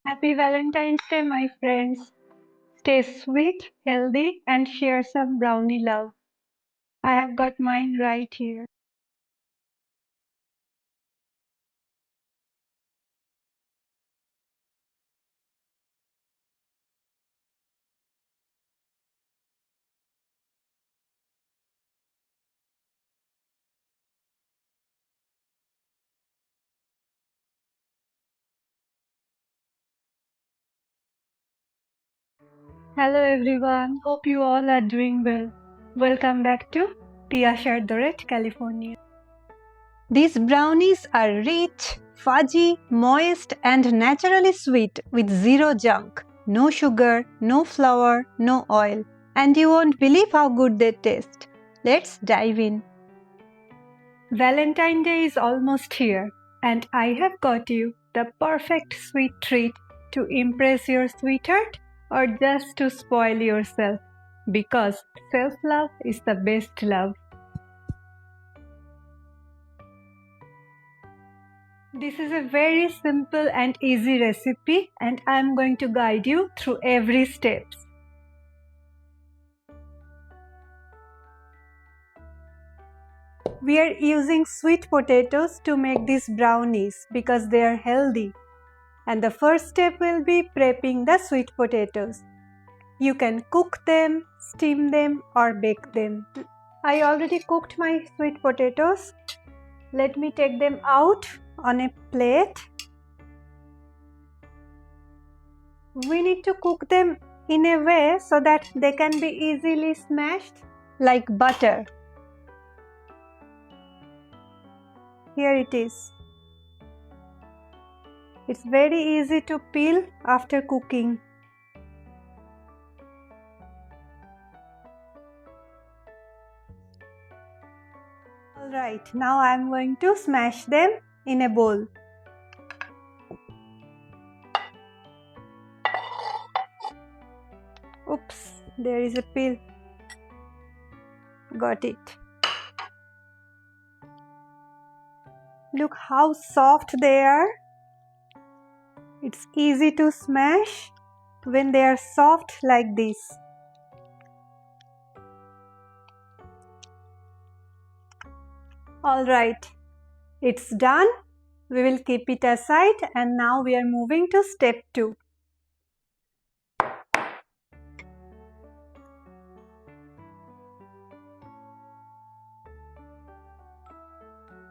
Happy Valentine's Day, my friends. Stay sweet, healthy, and share some brownie love. I have got mine right here. Hello, everyone. Hope you all are doing well. Welcome back to Tia Shardoret, California. These brownies are rich, fudgy, moist, and naturally sweet with zero junk. No sugar, no flour, no oil. And you won't believe how good they taste. Let's dive in. Valentine's Day is almost here, and I have got you the perfect sweet treat to impress your sweetheart or just to spoil yourself, because self-love is the best love. This is a very simple and easy recipe, and I am going to guide you through every step. We are using sweet potatoes to make these brownies because they are healthy. And the first step will be prepping the sweet potatoes. You can cook them, steam them, or bake them. I already cooked my sweet potatoes. Let me take them out on a plate. We need to cook them in a way so that they can be easily smashed like butter. Here it is. It's very easy to peel after cooking. Alright, now I am going to smash them in a bowl. Oops, there is a peel. Got it. Look how soft they are. It's easy to smash when they are soft like this. Alright, it's done. We will keep it aside, and now we are moving to step 2.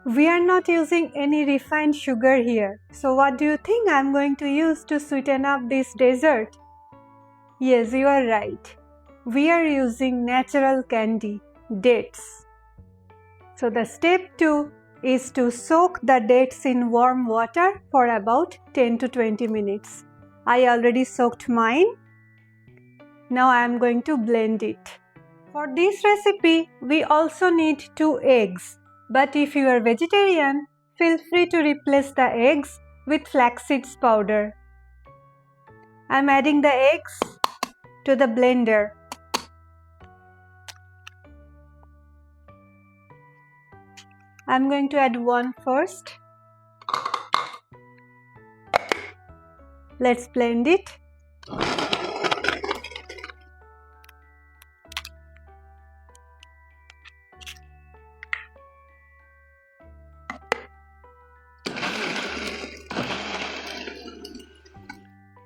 We are not using any refined sugar here. So what do you think I am going to use to sweeten up this dessert? Yes, you are right. We are using natural candy, dates. So the step 2 is to soak the dates in warm water for about 10 to 20 minutes. I already soaked mine. Now I am going to blend it. For this recipe, we also need 2 eggs. But if you are vegetarian, feel free to replace the eggs with flaxseed powder. I am adding the eggs to the blender. I am going to add one first. Let's blend it.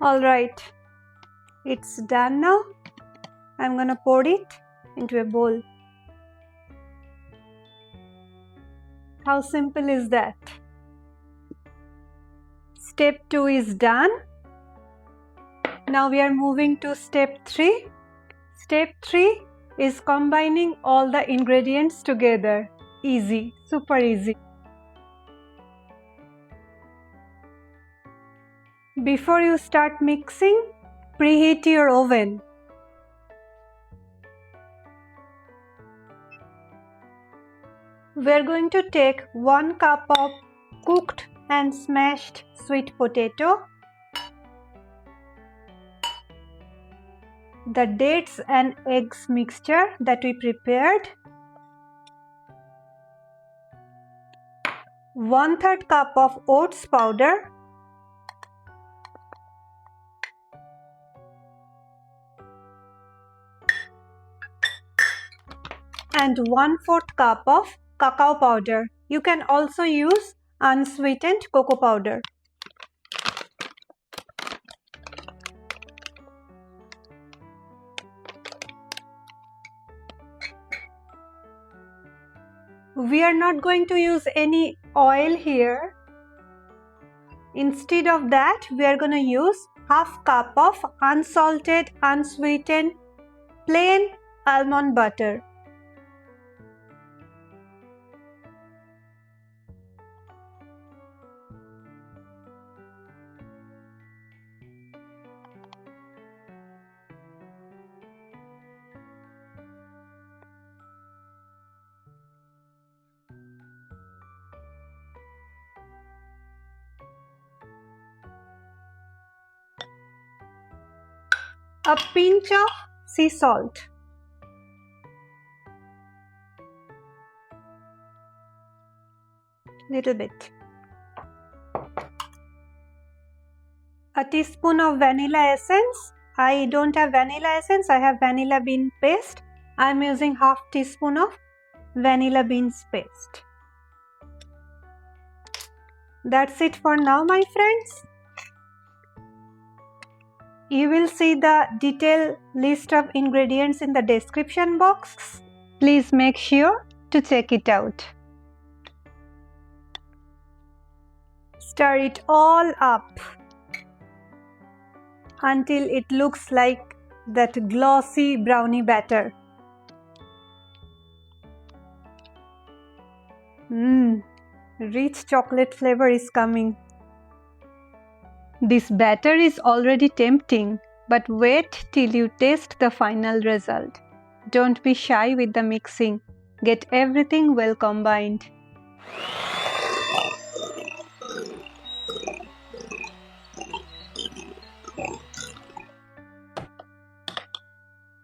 Alright, it's done now. I'm gonna pour it into a bowl. How simple is that? Step 2 is done. Now we are moving to step 3. Step 3 is combining all the ingredients together. Easy, super easy. Before you start mixing, preheat your oven. We are going to take 1 cup of cooked and smashed sweet potato, the dates and eggs mixture that we prepared, 1/3 cup of oats powder, and 1/4 cup of cacao powder. You can also use unsweetened cocoa powder. We are not going to use any oil here. Instead of that, we are going to use 1/2 cup of unsalted, unsweetened, plain almond butter. A pinch of sea salt. Little bit. A teaspoon of vanilla essence. I don't have vanilla essence, I have vanilla bean paste. I am using 1/2 teaspoon of vanilla beans paste. That's it for now, my friends. You will see the detailed list of ingredients in the description box. Please make sure to check it out. Stir it all up until it looks like that glossy brownie batter. Rich chocolate flavor is coming. This batter is already tempting, but wait till you taste the final result. Don't be shy with the mixing. Get everything well combined.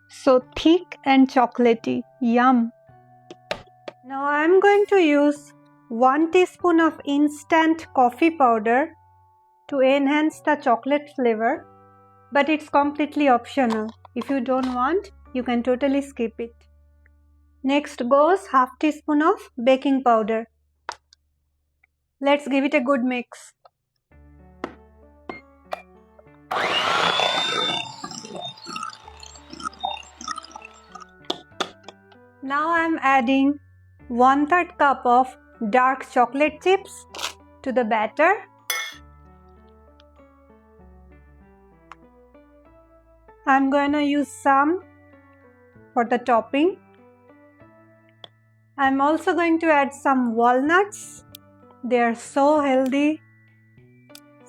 So thick and chocolatey. Yum! Now I am going to use 1 teaspoon of instant coffee powder to enhance the chocolate flavor, but it's completely optional. If you don't want, you can totally skip it. Next goes 1/2 teaspoon of baking powder. Let's give it a good mix. Now I am adding 1/3 cup of dark chocolate chips to the batter. I'm going to use some for the topping. I'm also going to add some walnuts. They are so healthy,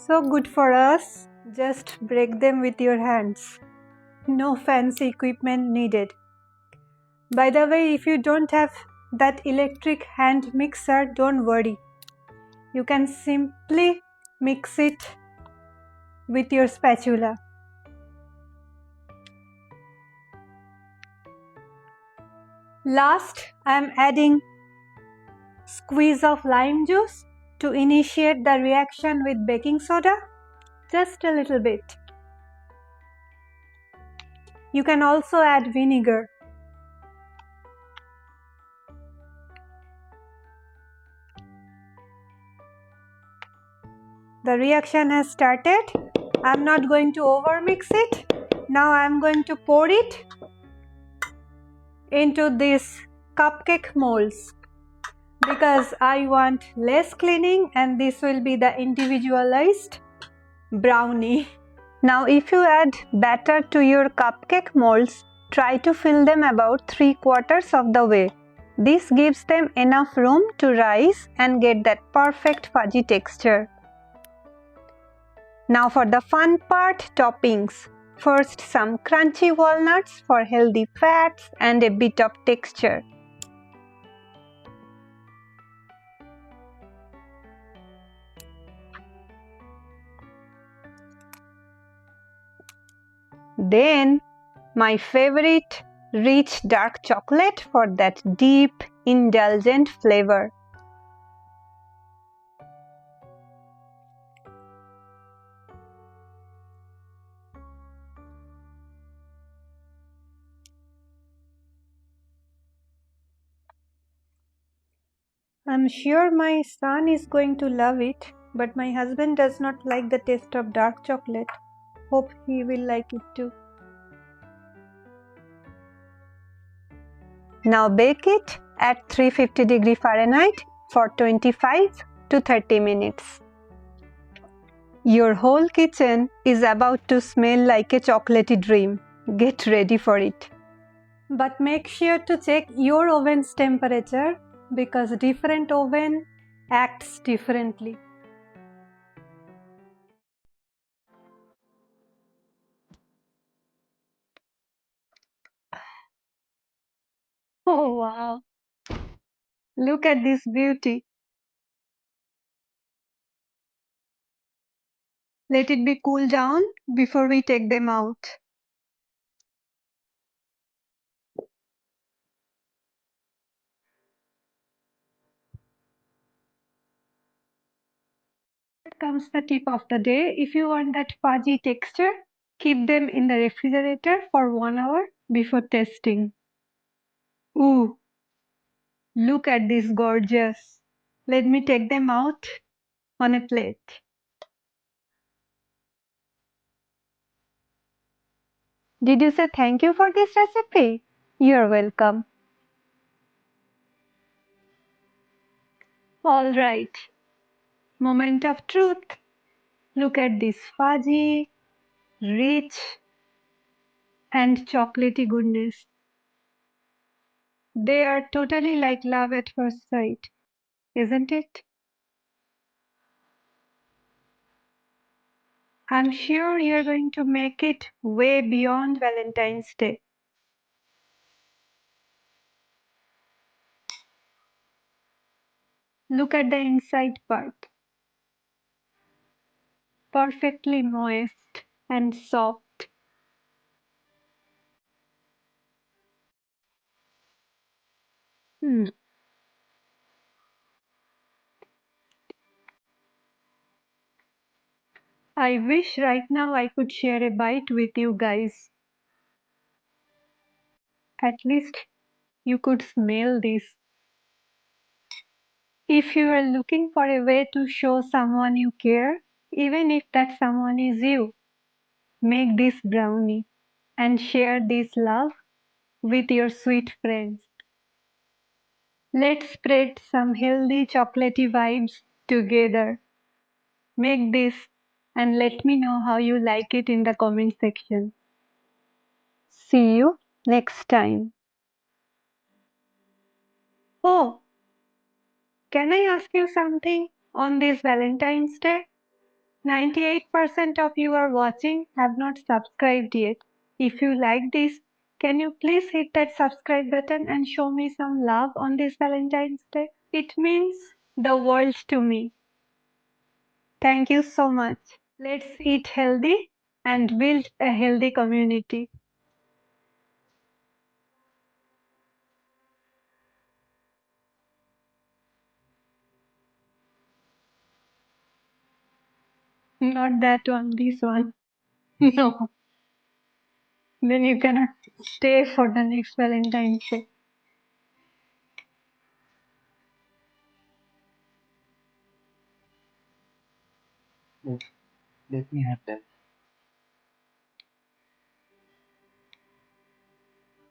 so good for us. Just break them with your hands. No fancy equipment needed. By the way, if you don't have that electric hand mixer, don't worry. You can simply mix it with your spatula. Last, I am adding squeeze of lime juice to initiate the reaction with baking soda. Just a little bit. You can also add vinegar. The reaction has started. I'm not going to overmix it. Now I'm going to pour it into these cupcake molds because I want less cleaning and this will be the individualized brownie. Now if you add batter to your cupcake molds, try to fill them about 3/4 of the way. This gives them enough room to rise and get that perfect fudgy texture. Now for the fun part, toppings. First, some crunchy walnuts for healthy fats and a bit of texture. Then, my favorite, rich dark chocolate for that deep, indulgent flavor. I'm sure my son is going to love it, but my husband does not like the taste of dark chocolate. Hope he will like it too. Now bake it at 350 Fahrenheit for 25 to 30 minutes. Your whole kitchen is about to smell like a chocolatey dream. Get ready for it. But make sure to check your oven's temperature because different oven acts differently. Oh wow! Look at this beauty. Let it be cool down before we take them out. Here comes the tip of the day. If you want that fudgy texture, keep them in the refrigerator for 1 hour before testing. Ooh, look at this gorgeous. Let me take them out on a plate. Did you say thank you for this recipe? You're welcome. All right, moment of truth. Look at this fudgy, rich, and chocolatey goodness. They are totally like love at first sight, isn't it? I'm sure you're going to make it way beyond Valentine's Day. Look at the inside part. Perfectly moist and soft. Hmm. I wish right now I could share a bite with you guys. At least you could smell this. If you are looking for a way to show someone you care, even if that someone is you, make this brownie and share this love with your sweet friends. Let's spread some healthy chocolatey vibes together. Make this and let me know how you like it in the comment section. See you next time. Oh, can I ask you something on this Valentine's Day? 98% of you are watching have not subscribed yet. If you like this, can you please hit that subscribe button and show me some love on this Valentine's Day? It means the world to me. Thank you so much. Let's eat healthy and build a healthy community. Not that one, this one. No, then you cannot stay for the next Valentine's Day. Let me have that.